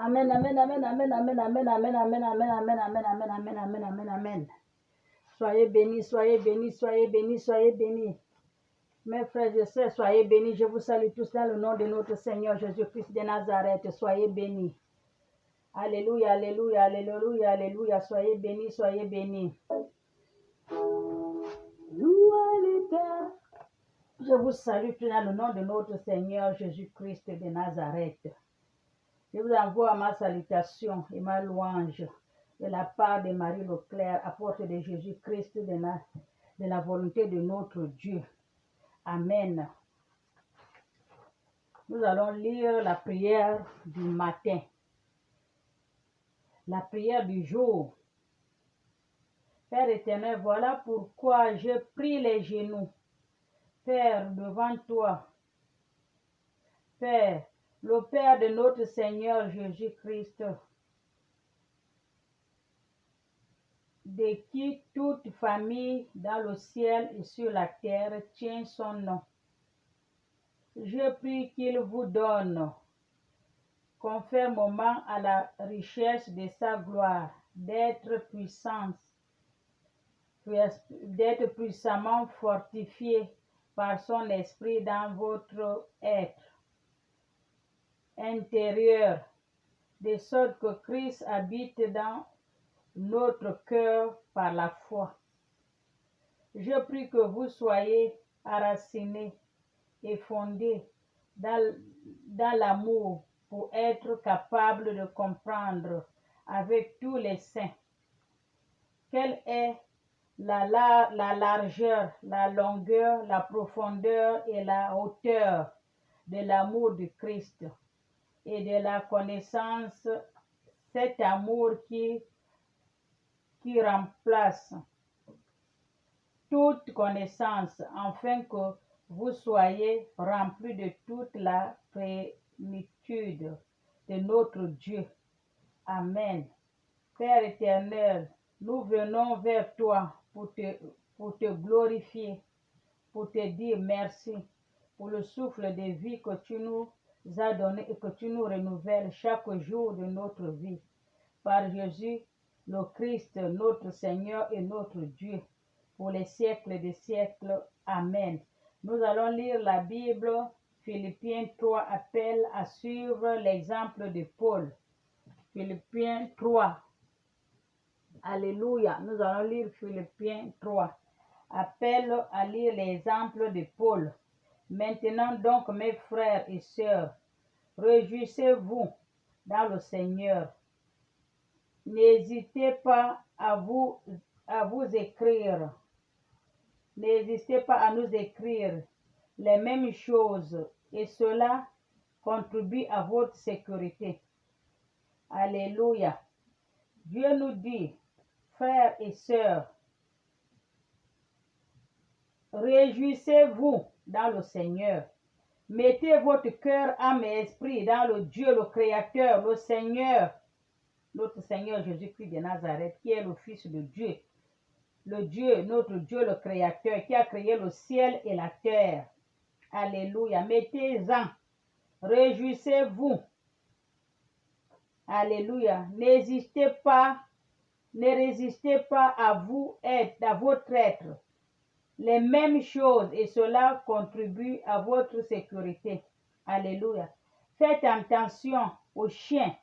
Amen, amen, amen, amen, amen, amen, amen, amen, amen, amen, amen, amen, amen, amen, amen, amen. Soyez bénis, soyez bénis, soyez bénis, soyez bénis. Mes frères et sœurs, soyez bénis. Je vous salue tous dans le nom de notre Seigneur Jésus-Christ de Nazareth. Soyez bénis. Alléluia, alléluia, alléluia, alléluia. Soyez bénis, soyez bénis. Louange. Je vous salue tous dans le nom de notre Seigneur Jésus-Christ de Nazareth. Je vous envoie ma salutation et ma louange de la part de Marie Leclerc, apôtre de Jésus-Christ de la volonté de notre Dieu. Amen. Nous allons lire la prière du matin, la prière du jour. Père éternel, voilà pourquoi je prie les genoux, Père, devant toi. Père, le Père de notre Seigneur Jésus-Christ, de qui toute famille dans le ciel et sur la terre tient son nom. Je prie qu'il vous donne, conformément à la richesse de sa gloire, d'être puissamment fortifié par son esprit dans votre être intérieur, de sorte que Christ habite dans notre cœur par la foi. Je prie que vous soyez enracinés et fondés dans l'amour pour être capables de comprendre avec tous les saints quelle est la largeur, la longueur, la profondeur et la hauteur de l'amour de Christ et de la connaissance, cet amour qui remplace toute connaissance, afin que vous soyez remplis de toute la plénitude de notre Dieu. Amen. Père éternel, nous venons vers toi pour te glorifier, pour te dire merci pour le souffle de vie que tu nous as donné et que tu nous renouvelles chaque jour de notre vie. Par Jésus, le Christ, notre Seigneur et notre Dieu, pour les siècles des siècles. Amen. Nous allons lire la Bible. Philippiens 3 appelle à suivre l'exemple de Paul. Philippiens 3. Alléluia. Nous allons lire Philippiens 3. Appelle à lire l'exemple de Paul. Maintenant donc, mes frères et sœurs, réjouissez-vous dans le Seigneur. N'hésitez pas à vous écrire. N'hésitez pas à nous écrire les mêmes choses et cela contribue à votre sécurité. Alléluia. Dieu nous dit, frères et sœurs, réjouissez-vous dans le Seigneur. Mettez votre cœur, âme et esprit dans le Dieu, le Créateur, le Seigneur, notre Seigneur Jésus-Christ de Nazareth, qui est le Fils de Dieu. Le Dieu, notre Dieu, le Créateur, qui a créé le ciel et la terre. Alléluia. Mettez-en. Réjouissez-vous. Alléluia. Ne résistez pas à votre être. Les mêmes choses et cela contribue à votre sécurité. Alléluia. Faites attention aux chiens.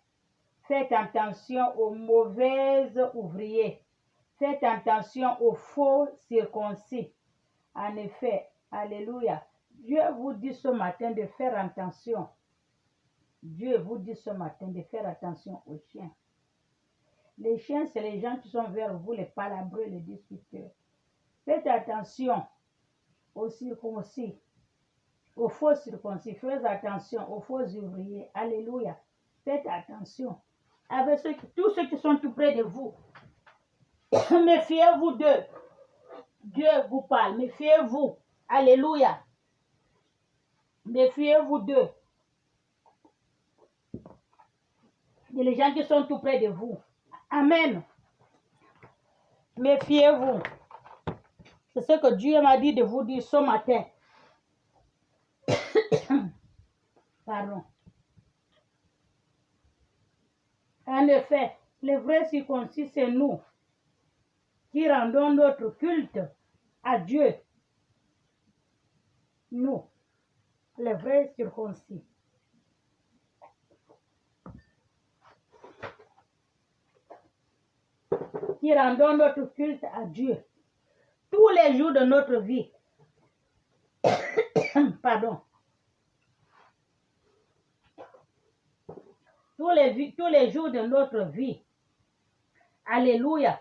Faites attention aux mauvais ouvriers. Faites attention aux faux circoncis. En effet, alléluia. Dieu vous dit ce matin de faire attention. Dieu vous dit ce matin de faire attention aux chiens. Les chiens, c'est les gens qui sont vers vous, les palabreux, les discuteurs. Faites attention aux circoncis, aux faux circoncis. Faites attention aux faux ouvriers. Alléluia. Faites attention avec tous ceux qui sont tout près de vous. Méfiez-vous d'eux. Dieu vous parle. Méfiez-vous. Alléluia. Méfiez-vous d'eux. Et les gens qui sont tout près de vous. Amen. Méfiez-vous. C'est ce que Dieu m'a dit de vous dire ce matin. Pardon. En effet, les vrais circoncis, c'est nous qui rendons notre culte à Dieu. Nous, les vrais circoncis. Qui rendons notre culte à Dieu tous les jours de notre vie. Pardon. Tous les jours de notre vie. Alléluia.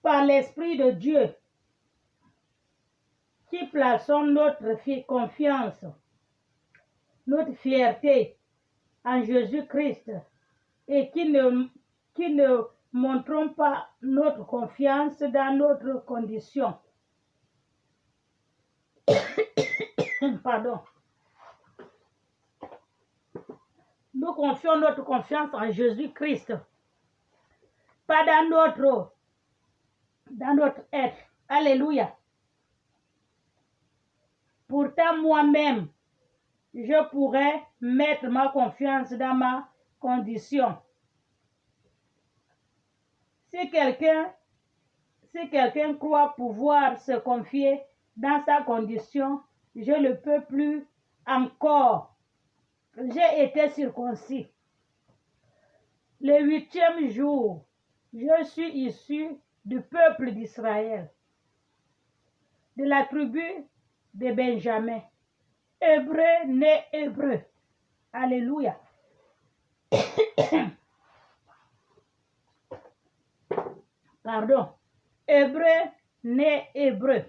Par l'Esprit de Dieu, qui plaçons notre confiance, notre fierté en Jésus-Christ et qui ne montrons pas notre confiance dans notre condition. Pardon. Nous confions notre confiance en Jésus-Christ, pas dans notre être. Alléluia. Pourtant, moi-même, je pourrais mettre ma confiance dans ma condition. Si quelqu'un croit pouvoir se confier dans sa condition, je ne peux plus encore. J'ai été circoncis. Le 8e jour, je suis issu du peuple d'Israël, de la tribu de Benjamin, hébreu né hébreu. Alléluia. Pardon. Hébreu né hébreu.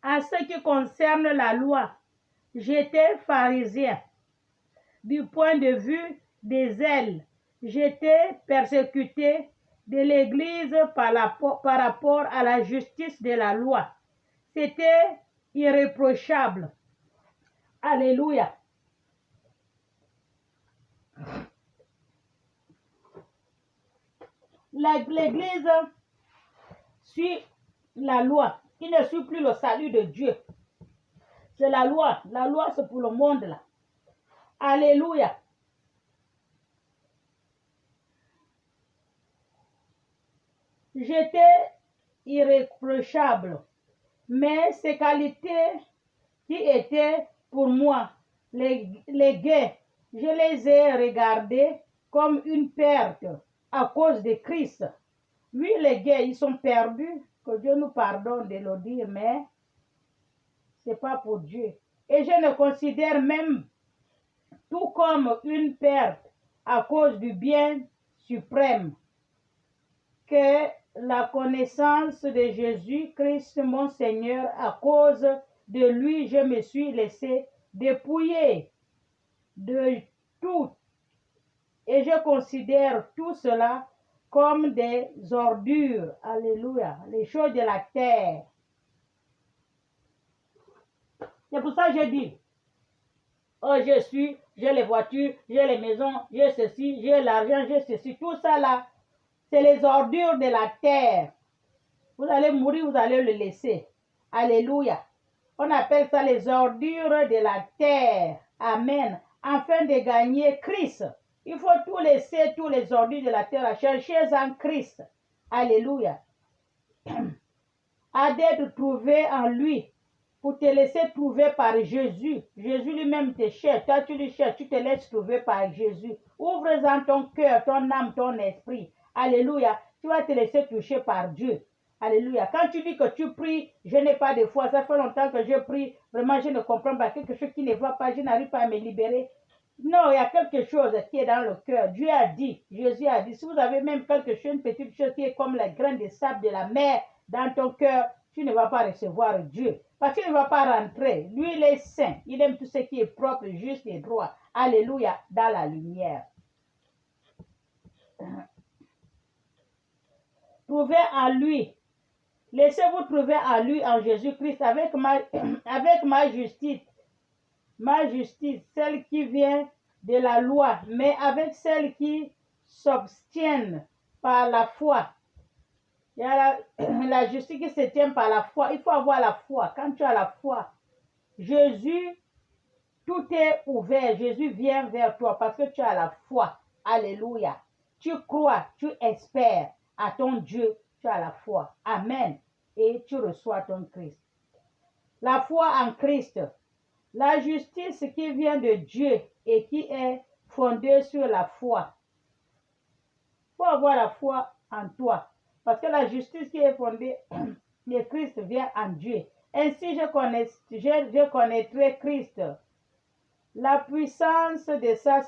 En ce qui concerne la loi, j'étais pharisien. Du point de vue des zèles, j'étais persécuté de l'Église par rapport à la justice de la loi. C'était irréprochable. Alléluia. L'Église suit la loi. Il ne suit plus le salut de Dieu. C'est la loi. La loi, c'est pour le monde là. Alléluia. J'étais irréprochable, mais ces qualités qui étaient pour moi les gains, je les ai regardées comme une perte à cause de Christ. Oui, les gains, ils sont perdus, que Dieu nous pardonne de le dire, mais ce n'est pas pour Dieu. Et je ne considère même tout comme une perte à cause du bien suprême que la connaissance de Jésus-Christ, mon Seigneur. À cause de lui, je me suis laissé dépouiller de tout et je considère tout cela comme des ordures. Alléluia. Les choses de la terre. C'est pour ça que je dis, oh, j'ai les voitures, j'ai les maisons, j'ai ceci, j'ai l'argent, j'ai ceci. Tout ça là, c'est les ordures de la terre. Vous allez mourir, vous allez le laisser. Alléluia. On appelle ça les ordures de la terre. Amen. Afin de gagner Christ. Il faut tout laisser, tous les ordures de la terre. Cherchez en Christ. Alléluia. À d'être trouvé en lui. Pour te laisser trouver par Jésus. Jésus lui-même te cherche. Toi, tu le cherches. Tu te laisses trouver par Jésus. Ouvre-en ton cœur, ton âme, ton esprit. Alléluia. Tu vas te laisser toucher par Dieu. Alléluia. Quand tu dis que tu pries, je n'ai pas de foi. Ça fait longtemps que je prie. Vraiment, je ne comprends pas. Quelque chose qui ne va pas. Je n'arrive pas à me libérer. Non, il y a quelque chose qui est dans le cœur. Dieu a dit, Jésus a dit, si vous avez même quelque chose, une petite chose qui est comme la graine de sable de la mer dans ton cœur, tu ne vas pas recevoir Dieu. Parce qu'il ne va pas rentrer. Lui, il est saint. Il aime tout ce qui est propre, juste et droit. Alléluia, dans la lumière. Trouvez en lui. Laissez-vous trouver en lui, en Jésus-Christ, avec ma justice. Ma justice, celle qui vient de la loi, mais avec celle qui s'obtient par la foi. Il y a la justice qui se tient par la foi. Il faut avoir la foi. Quand tu as la foi, Jésus, Tout est ouvert. Jésus vient vers toi parce que tu as la foi. Alléluia. Tu crois, tu espères à ton Dieu, tu as la foi. Amen. Et tu reçois ton Christ. La foi en Christ. La justice qui vient de Dieu et qui est fondée sur la foi. Il faut avoir la foi en toi. Parce que la justice qui est fondée de Christ vient en Dieu. Ainsi, je connaîtrai Christ, la puissance de sa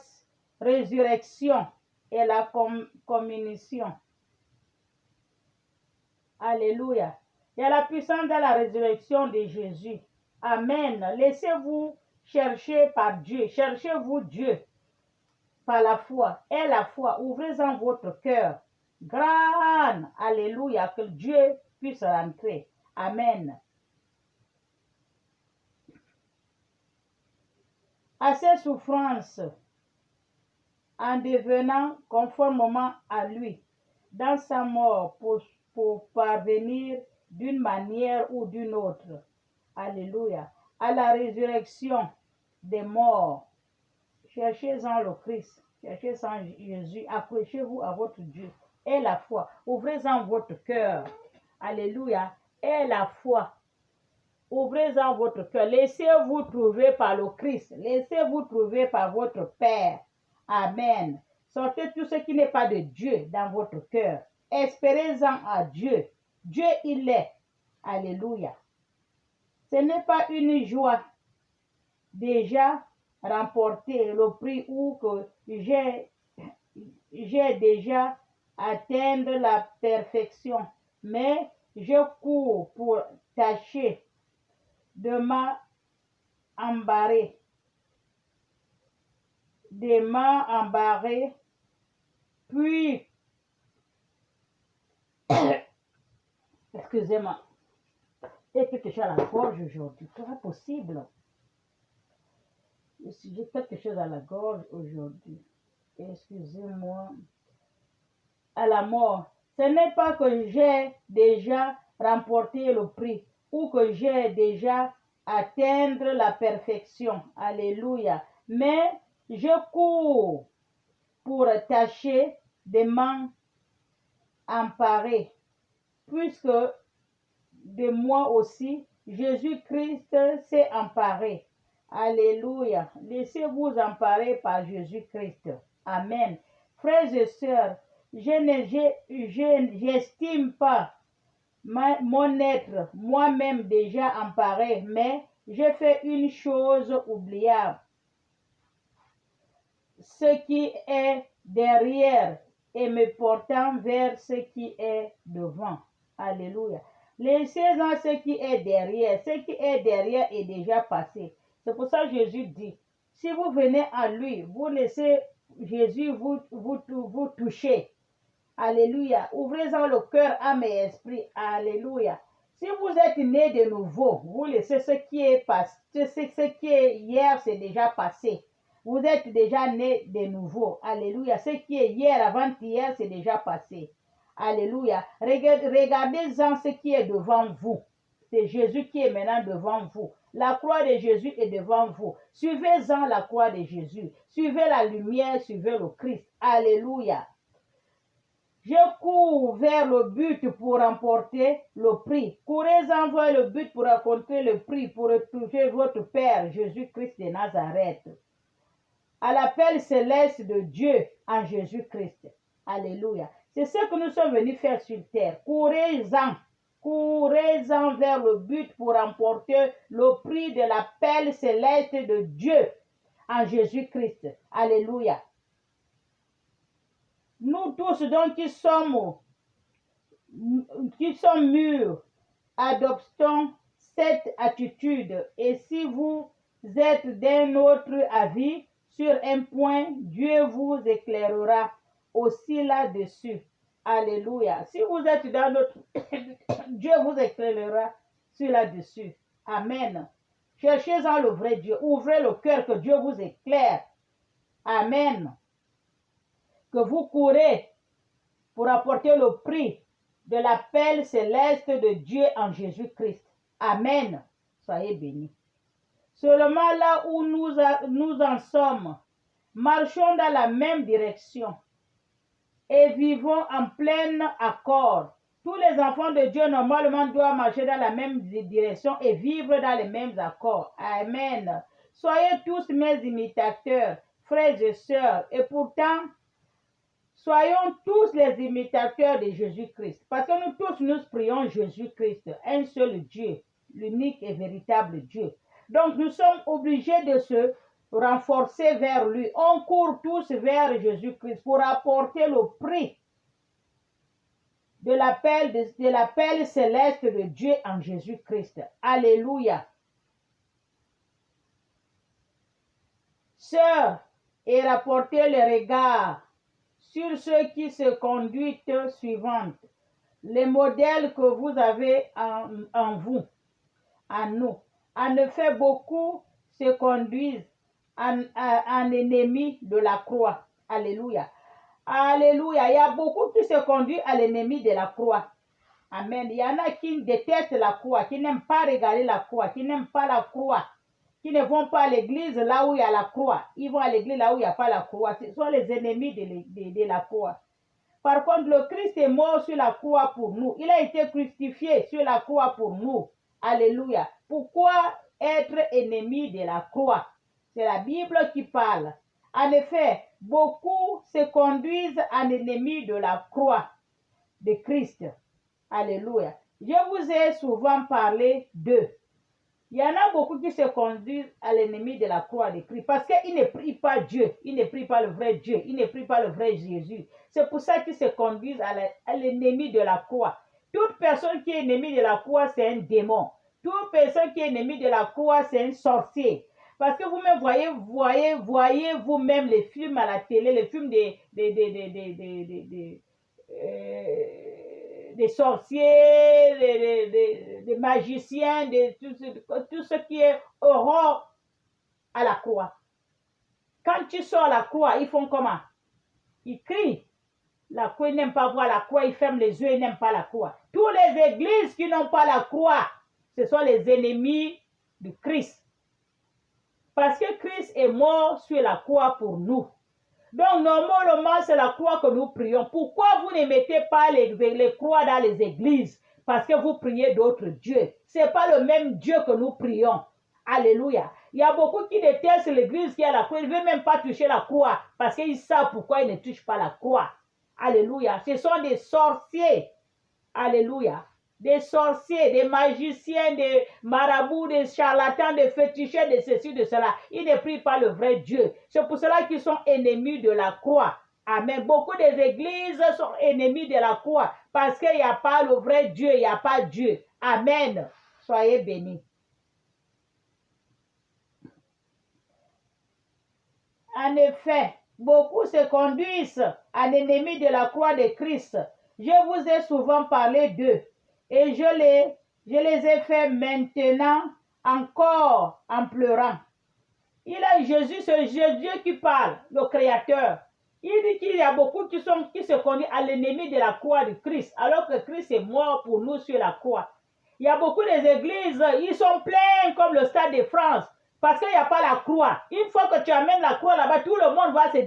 résurrection et la communion. Alléluia. Il y a la puissance de la résurrection de Jésus. Amen. Laissez-vous chercher par Dieu. Cherchez-vous Dieu par la foi. Et la foi, ouvrez-en votre cœur. Grand. Alléluia. Que Dieu puisse rentrer. Amen. À ses souffrances, en devenant conformément à lui, dans sa mort, pour parvenir d'une manière ou d'une autre. Alléluia. À la résurrection des morts. Cherchez-en le Christ. Cherchez-en Jésus. Accrochez-vous à votre Dieu. Et la foi. Ouvrez-en votre cœur. Alléluia. Et la foi. Ouvrez-en votre cœur. Laissez-vous trouver par le Christ. Laissez-vous trouver par votre Père. Amen. Sortez tout ce qui n'est pas de Dieu dans votre cœur. Espérez-en à Dieu. Dieu, il est. Alléluia. Ce n'est pas une joie déjà remporté le prix ou que j'ai déjà atteint la perfection, mais je cours pour tâcher de m'embarrer, puis, excusez-moi, et quelque chose à la gorge aujourd'hui, c'est pas possible. J'ai quelque chose à la gorge aujourd'hui. Excusez-moi. À la mort. Ce n'est pas que j'ai déjà remporté le prix ou que j'ai déjà atteint la perfection. Alléluia. Mais je cours pour tâcher de m'en emparer, puisque de moi aussi, Jésus-Christ s'est emparé. Alléluia. Laissez-vous emparer par Jésus-Christ. Amen. Frères et sœurs, je n'estime pas mon être moi-même déjà emparé, mais je fais une chose oubliable. Ce qui est derrière et me portant vers ce qui est devant. Alléluia. Laissez-en ce qui est derrière. Ce qui est derrière est déjà passé. C'est pour ça que Jésus dit, si vous venez à lui, vous laissez Jésus vous toucher. Alléluia. Ouvrez-en le cœur, âme et esprit. Alléluia. Si vous êtes né de nouveau, vous laissez ce qui est passé. Ce qui est hier, c'est déjà passé. Vous êtes déjà né de nouveau. Alléluia. Ce qui est hier, avant-hier, c'est déjà passé. Alléluia. Regardez-en ce qui est devant vous. C'est Jésus qui est maintenant devant vous. La croix de Jésus est devant vous. Suivez-en la croix de Jésus. Suivez la lumière, suivez le Christ. Alléluia. Je cours vers le but pour remporter le prix. Courez-en vers le but pour rencontrer le prix, pour retrouver votre Père, Jésus-Christ de Nazareth. À l'appel céleste de Dieu en Jésus-Christ. Alléluia. C'est ce que nous sommes venus faire sur terre. Courez-en. Courez-en vers le but pour remporter le prix de l'appel céleste de Dieu en Jésus-Christ. Alléluia. Nous tous donc qui sommes mûrs, adoptons cette attitude. Et si vous êtes d'un autre avis sur un point, Dieu vous éclairera aussi là-dessus. Alléluia. Si vous êtes dans notre Dieu vous éclairera sur là-dessus. Amen. Cherchez-en le vrai Dieu. Ouvrez le cœur que Dieu vous éclaire. Amen. Que vous courez pour apporter le prix de l'appel céleste de Dieu en Jésus-Christ. Amen. Soyez bénis. Seulement là où nous en sommes, marchons dans la même direction et vivons en plein accord. Tous les enfants de Dieu, normalement, doivent marcher dans la même direction et vivre dans les mêmes accords. Amen. Soyez tous mes imitateurs, frères et sœurs, et pourtant, soyons tous les imitateurs de Jésus-Christ. Parce que nous tous, nous prions Jésus-Christ, un seul Dieu, l'unique et véritable Dieu. Donc, nous sommes obligés de se renforcer vers lui. On court tous vers Jésus-Christ pour apporter le prix de l'appel céleste de Dieu en Jésus-Christ. Alléluia. Sœurs, et rapportez le regard sur ceux qui se conduisent suivantes, les modèles que vous avez en vous, en nous. En effet, beaucoup se conduisent en ennemis de la croix. Alléluia. Alléluia. Il y a beaucoup qui se conduisent à l'ennemi de la croix. Amen. Il y en a qui détestent la croix, qui n'aiment pas regarder la croix, qui n'aiment pas la croix, qui ne vont pas à l'église là où il y a la croix. Ils vont à l'église là où il n'y a pas la croix. Ce sont les ennemis de la croix. Par contre, le Christ est mort sur la croix pour nous. Il a été crucifié sur la croix pour nous. Alléluia. Pourquoi être ennemi de la croix? C'est la Bible qui parle. En effet, beaucoup se conduisent en ennemis de la croix de Christ. Alléluia. Je vous ai souvent parlé d'eux. Il y en a beaucoup qui se conduisent à l'ennemi de la croix de Christ parce qu'ils ne prient pas Dieu, ils ne prient pas le vrai Dieu, ils ne prient pas le vrai Jésus. C'est pour ça qu'ils se conduisent à l'ennemi de la croix. Toute personne qui est ennemie de la croix, c'est un démon. Toute personne qui est ennemie de la croix, c'est un sorcier. Parce que vous-même voyez vous-même les films à la télé, les films des sorciers, des magiciens, tout ce qui est horreur à la croix. Quand tu sors à la croix, ils font comment? Ils crient. La croix, ils n'aiment pas voir la croix, ils ferment les yeux, ils n'aiment pas la croix. Toutes les églises qui n'ont pas la croix, ce sont les ennemis du Christ. Parce que Christ est mort sur la croix pour nous. Donc, normalement, c'est la croix que nous prions. Pourquoi vous ne mettez pas les croix dans les églises? Parce que vous priez d'autres dieux. Ce n'est pas le même Dieu que nous prions. Alléluia. Il y a beaucoup qui détestent l'église qui a la croix. Ils ne veulent même pas toucher la croix parce qu'ils savent pourquoi ils ne touchent pas la croix. Alléluia. Ce sont des sorciers. Alléluia. Des sorciers, des magiciens, des marabouts, des charlatans, des féticheurs, de ceci, de cela. Ils ne prient pas le vrai Dieu. C'est pour cela qu'ils sont ennemis de la croix. Amen. Beaucoup des églises sont ennemis de la croix parce qu'il n'y a pas le vrai Dieu, il n'y a pas Dieu. Amen. Soyez bénis. En effet, beaucoup se conduisent en ennemis de la croix de Christ. Je vous ai souvent parlé d'eux. Et je les ai fait maintenant encore en pleurant. Jésus, c'est Jésus qui parle, le Créateur. Il dit qu'il y a beaucoup qui se conduisent à l'ennemi de la croix de Christ, alors que Christ est mort pour nous sur la croix. Il y a beaucoup des églises, ils sont pleins comme le Stade de France, parce qu'il n'y a pas la croix. Une fois que tu amènes la croix là-bas, tout le monde va se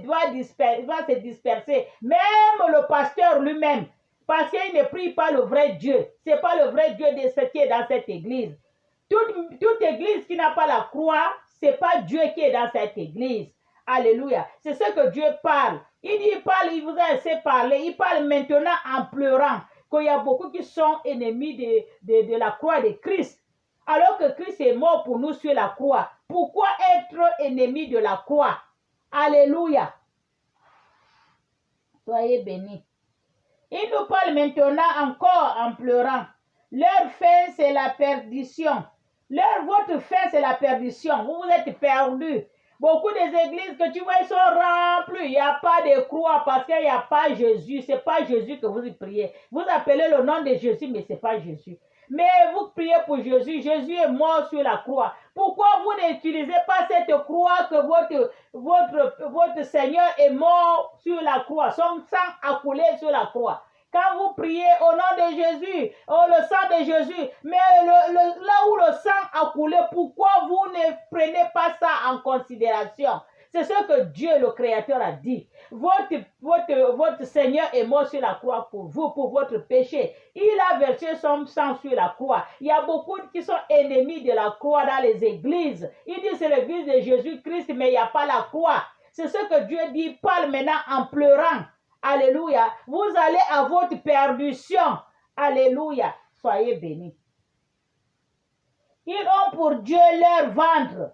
disperser. Même le pasteur lui-même. Parce qu'il ne prie pas le vrai Dieu. Ce n'est pas le vrai Dieu de ce qui est dans cette église. Toute église qui n'a pas la croix, ce n'est pas Dieu qui est dans cette église. Alléluia. C'est ce que Dieu parle. Il vous a laissé parler. Il parle maintenant en pleurant qu'il y a beaucoup qui sont ennemis de la croix de Christ. Alors que Christ est mort pour nous sur la croix. Pourquoi être ennemi de la croix? Alléluia. Soyez bénis. Il nous parle maintenant encore en pleurant. Leur fin, c'est la perdition. Votre fin, c'est la perdition. Vous êtes perdus. Beaucoup des églises que tu vois, ils sont remplies. Il n'y a pas de croix parce qu'il n'y a pas Jésus. Ce n'est pas Jésus que vous priez. Vous appelez le nom de Jésus, mais ce n'est pas Jésus. Mais vous priez pour Jésus. Jésus est mort sur la croix. Pourquoi vous n'utilisez pas cette croix que votre Seigneur est mort sur la croix? Son sang a coulé sur la croix. Quand vous priez au nom de Jésus, le sang de Jésus, mais là où le sang a coulé, pourquoi vous ne prenez pas ça en considération? C'est ce que Dieu, le Créateur, a dit. Votre Seigneur est mort sur la croix pour vous, pour votre péché. Il a versé son sang sur la croix. Il y a beaucoup qui sont ennemis de la croix dans les églises. Ils disent c'est l'église de Jésus-Christ, mais il n'y a pas la croix. C'est ce que Dieu dit, parle maintenant en pleurant. Alléluia. Vous allez à votre perdition. Alléluia. Soyez bénis. Ils ont pour Dieu leur ventre.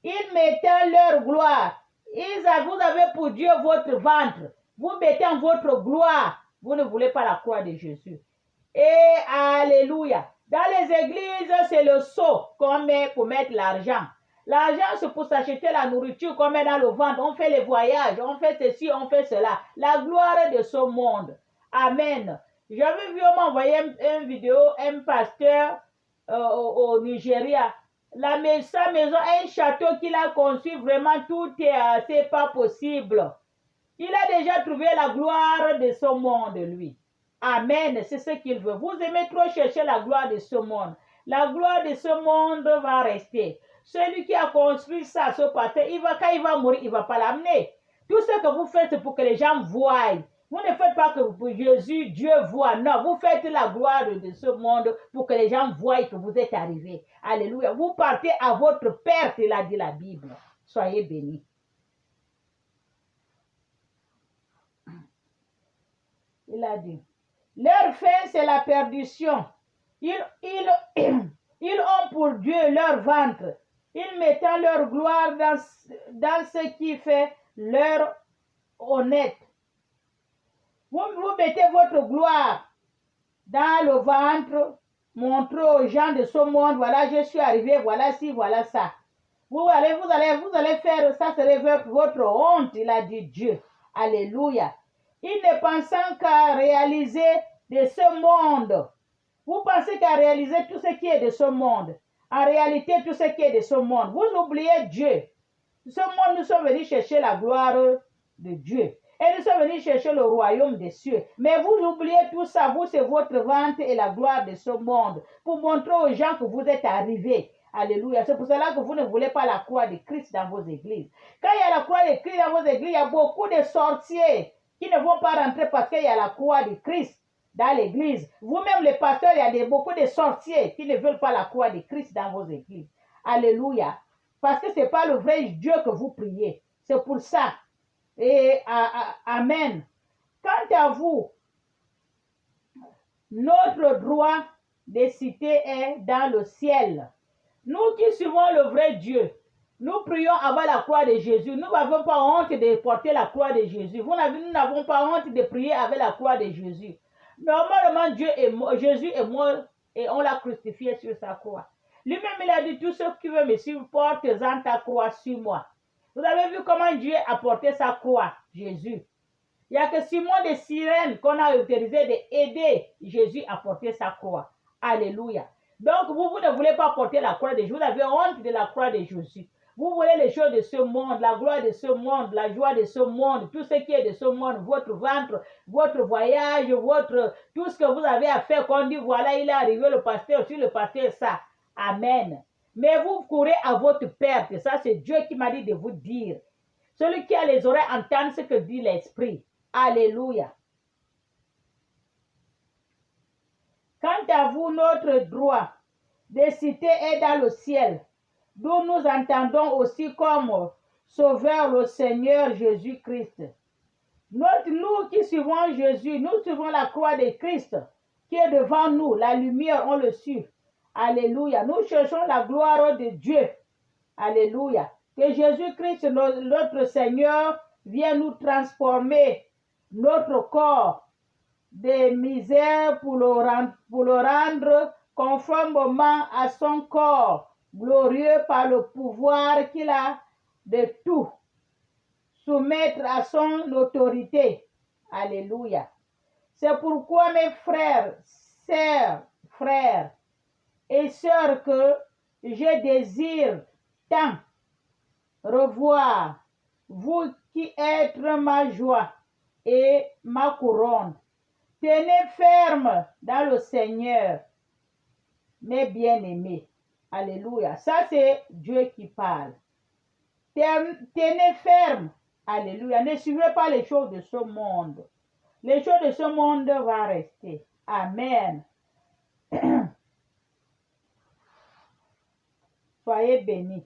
Ils mettaient leur gloire. Vous avez pour Dieu votre ventre. Vous mettez en votre gloire. Vous ne voulez pas la croix de Jésus. Et alléluia. Dans les églises, c'est le seau qu'on met pour mettre l'argent. L'argent, c'est pour s'acheter la nourriture qu'on met dans le ventre. On fait les voyages, on fait ceci, on fait cela. La gloire de ce monde. Amen. J'avais vu, on m'a envoyé une vidéo, un pasteur au Nigeria. Sa maison, un château qu'il a conçu, vraiment tout c'est pas possible. Il a déjà trouvé la gloire de ce monde, lui. Amen, c'est ce qu'il veut. Vous aimez trop chercher la gloire de ce monde. La gloire de ce monde va rester. Celui qui a construit ça, ce pasteur, quand il va mourir, il ne va pas l'amener. Tout ce que vous faites, c'est pour que les gens voient. Vous ne faites pas que Jésus, Dieu voit. Non, vous faites la gloire de ce monde pour que les gens voient que vous êtes arrivés. Alléluia. Vous partez à votre perte, il a dit la Bible. Soyez bénis. Il a dit, leur fin, c'est la perdition. Ils ont pour Dieu leur ventre. Ils mettent leur gloire dans ce qui fait leur honnête. Vous mettez votre gloire dans le ventre, montrez aux gens de ce monde, voilà, je suis arrivé, voilà ci, voilà ça. Vous allez faire, ça serait votre honte, il a dit Dieu. Alléluia. Il ne pensant qu'à réaliser de ce monde. Vous pensez qu'à réaliser tout ce qui est de ce monde. En réalité, tout ce qui est de ce monde. Vous oubliez Dieu. Ce monde, nous sommes venus chercher la gloire de Dieu. Et nous sommes venus chercher le royaume des cieux. Mais vous oubliez tout ça. Vous, c'est votre ventre et la gloire de ce monde. Pour montrer aux gens que vous êtes arrivés. Alléluia. C'est pour cela que vous ne voulez pas la croix de Christ dans vos églises. Quand il y a la croix de Christ dans vos églises, il y a beaucoup de sorciers qui ne vont pas rentrer parce qu'il y a la croix de Christ dans l'église. Vous-même, les pasteurs, il y a beaucoup de sorciers qui ne veulent pas la croix de Christ dans vos églises. Alléluia. Parce que ce n'est pas le vrai Dieu que vous priez. C'est pour ça. Et amen. Quant à vous, notre droit de cité est dans le ciel. Nous qui suivons le vrai Dieu, nous prions avant la croix de Jésus. Nous n'avons pas honte de porter la croix de Jésus. Nous n'avons pas honte de prier avec la croix de Jésus. Normalement, Jésus est mort et on l'a crucifié sur sa croix. Lui-même, il a dit, tous ceux qui veulent me suivre, portez-en ta croix sur moi. Vous avez vu comment Dieu a porté sa croix, Jésus. Il n'y a que Simon de Cyrène qu'on a autorisé d'aider Jésus à porter sa croix. Alléluia. Donc, vous ne voulez pas porter la croix de Jésus. Vous avez honte de la croix de Jésus. Vous voulez les choses de ce monde, la gloire de ce monde, la joie de ce monde, tout ce qui est de ce monde, votre ventre, votre voyage, tout ce que vous avez à faire, qu'on dit, voilà, il est arrivé le pasteur, sur le pasteur, ça. Amen. Mais vous courez à votre perte. Ça, c'est Dieu qui m'a dit de vous dire. Celui qui a les oreilles entend ce que dit l'Esprit. Alléluia. Quant à vous, notre droit de cité est dans le ciel, d'où nous entendons aussi comme Sauveur le Seigneur Jésus-Christ. Nous qui suivons Jésus, nous suivons la croix de Christ qui est devant nous. La lumière, on le suit. Alléluia. Nous cherchons la gloire de Dieu. Alléluia. Que Jésus-Christ, notre Seigneur, vienne nous transformer notre corps de misère pour le rendre conformément à son corps, glorieux par le pouvoir qu'il a de tout, soumettre à son autorité. Alléluia. C'est pourquoi mes frères, frères et sœurs, que je désire tant revoir, vous qui êtes ma joie et ma couronne. Tenez ferme dans le Seigneur, mes bien-aimés. Alléluia. Ça, c'est Dieu qui parle. Tenez ferme. Alléluia. Ne suivez pas les choses de ce monde. Les choses de ce monde vont rester. Amen. Soyez bénis.